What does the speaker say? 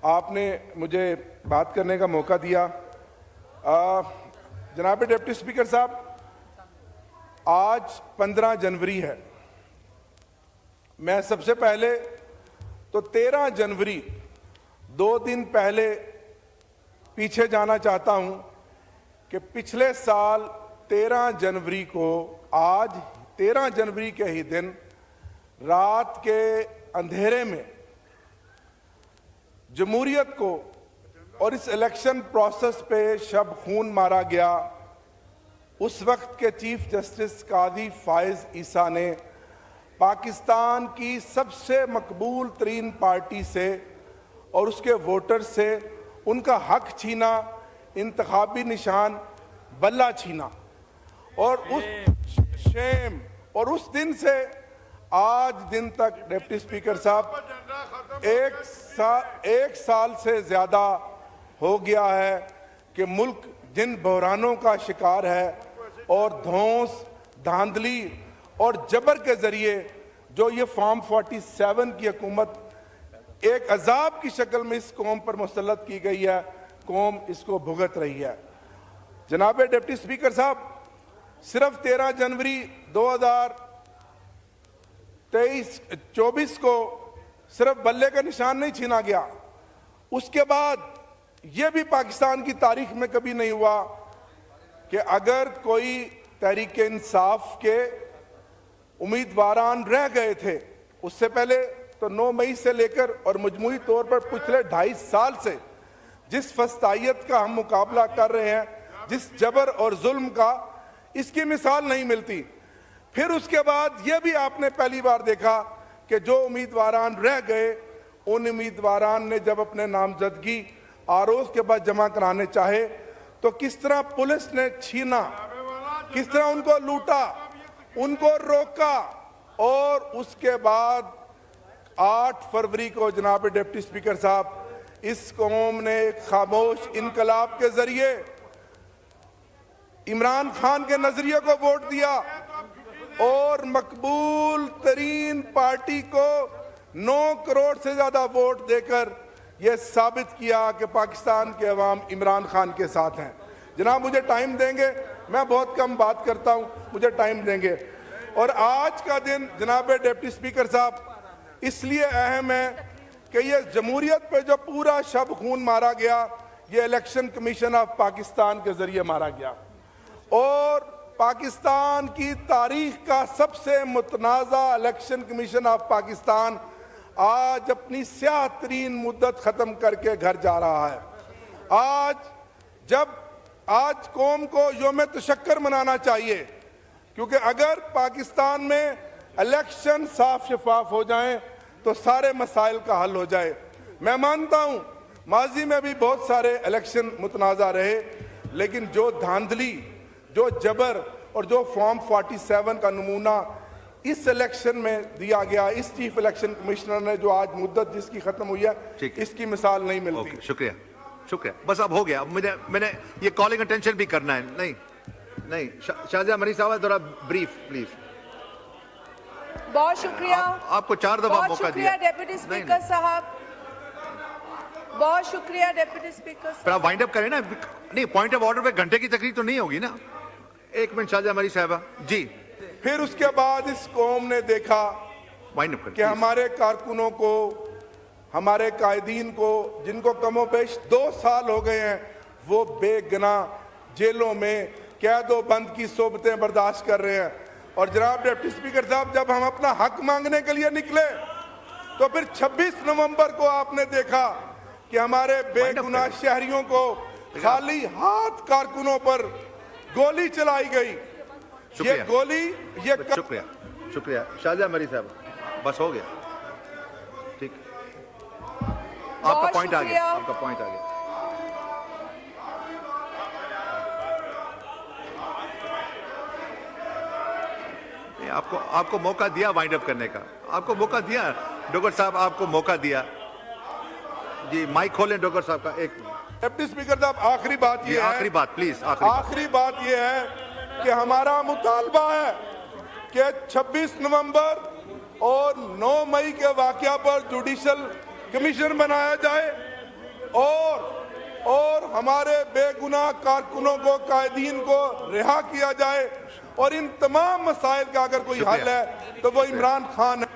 आपने मुझे बात करने का मौका दिया। जनाब डिप्टी स्पीकर साहब, आज 15 जनवरी है। मैं सबसे पहले तो 13 जनवरी 2 दिन पहले पीछे जाना चाहता हूं कि पिछले साल 13 जनवरी को, आज 13 जनवरी के ही दिन रात के अंधेरे में जमहूरियत को और इस इलेक्शन प्रोसेस पे शब खून मारा गया। उस वक्त के चीफ जस्टिस काजी फायज ईसा ने पाकिस्तान की सबसे मकबूल तरीन पार्टी से और उसके वोटर से उनका हक छीना, इंतखाबी निशान बल्ला छीना। और उस शेम और उस दिन से आज दिन तक डिप्टी स्पीकर साहब एक साल से ज्यादा हो गया है कि मुल्क जिन बहरानों का शिकार है और धौंस, धांधली और जबर के जरिए जो ये फॉर्म 47 की हुकूमत एक अजाब की शक्ल में इस कौम पर मुसल्लत की गई है, कौम इसको भुगत रही है। जनाब डिप्टी स्पीकर साहब, सिर्फ 13 जनवरी 2024 को सिर्फ बल्ले का निशान नहीं छीना गया, उसके बाद यह भी पाकिस्तान की तारीख में कभी नहीं हुआ कि अगर कोई तहरीक इंसाफ के उम्मीदवारान रह गए थे, उससे पहले तो 9 मई से लेकर और मजमूई तौर पर पिछले 2.5 साल से जिस फस्तायत का हम मुकाबला कर रहे हैं, जिस जबर और जुल्म का, इसकी मिसाल नहीं मिलती। फिर उसके बाद यह भी आपने पहली बार देखा कि जो उम्मीदवारान रह गए, उन उम्मीदवारान ने जब अपने नामजदगी आरोज के बाद जमा कराने चाहे तो किस तरह पुलिस ने छीना, किस तरह उनको लूटा, उनको रोका। और उसके बाद 8 फरवरी को जनाब डिप्टी स्पीकर साहब, इस कौम ने खामोश इनकलाब के जरिए इमरान खान के नजरिए को वोट दिया और मकबूल तरीन पार्टी को 9 करोड़ से ज्यादा वोट देकर यह साबित किया कि पाकिस्तान के अवाम इमरान खान के साथ हैं। जनाब मुझे टाइम देंगे, मैं बहुत कम बात करता हूं, मुझे टाइम देंगे। और आज का दिन जनाब डिप्टी स्पीकर साहब इसलिए अहम है कि यह जमहूरियत पे जो पूरा शब खून मारा गया, यह इलेक्शन कमीशन ऑफ पाकिस्तान के जरिए मारा गया और पाकिस्तान की तारीख का सबसे मुतनाज़ा इलेक्शन कमीशन ऑफ पाकिस्तान आज अपनी स्याह तरीन मुद्दत खत्म करके घर जा रहा है। आज कौम को यौम तशक्कर मनाना चाहिए, क्योंकि अगर पाकिस्तान में इलेक्शन साफ शफाफ हो जाएं तो सारे मसाइल का हल हो जाए। मैं मानता हूं माजी में भी बहुत सारे इलेक्शन मुतनाज़ा रहे, लेकिन जो धांधली, जो जबर और जो फॉर्म 47 का नमूना इस इलेक्शन में दिया गया, इस चीफ इलेक्शन कमिश्नर ने जो आज मुद्दत जिसकी खत्म हुई है, इसकी मिसाल नहीं मिलती। शुक्रिया, शुक्रिया। बस अब हो गया। मैंने ये कॉलिंग अटेंशन भी करना है। नहीं शाहजिया मरी साहब, थोड़ा ब्रीफ प्लीज। बहुत शुक्रिया। आपको 4 दफा मौका दिया। डेप्यूटी स्पीकर साहब, बहुत शुक्रिया डेप्यूटी स्पीकर साहब। आप वाइंड अप करें ना। नहीं, पॉइंट ऑफ ऑर्डर पे घंटे की तकरीर तो नहीं होगी ना। 1 मिनट शाहजिया मरी साहबा जी। फिर उसके बाद इस कौम ने देखा कि हमारे कारकुनों को, हमारे कायदीन को, जिनको कमोपेश 2 साल हो गए हैं, वो बेगुनाह जेलों में कैदो बंद की सोबतें बर्दाश्त कर रहे हैं। और जनाब डिप्टी स्पीकर साहब, जब हम अपना हक मांगने के लिए निकले तो फिर 26 नवंबर को आपने देखा कि हमारे बेगुनाह शहरियों को खाली हाथ कारकुनों पर गोली चलाई गई। ये गोली, ये शुक्रिया शाहजिया मरी साहब, बस हो गया। ठीक, आपका पॉइंट आ गया, आपका पॉइंट आ गया। आपको मौका दिया वाइंड अप करने का, आपको मौका दिया डॉक्टर साहब, आपको मौका दिया जी। माइक खोलें डॉक्टर साहब का। एक डिप्टी स्पीकर साहब, आखिरी बात ये है, आखिरी बात प्लीज, आखिरी बात ये है कि हमारा मुतालबा है कि 26 नवंबर और 9 मई के वाकया पर जुडिशल कमीशन बनाया जाए और हमारे बेगुनाह कारकुनों को, कायदीन को रिहा किया जाए और इन तमाम मसाइल का अगर कोई हल है तो वो इमरान खान है।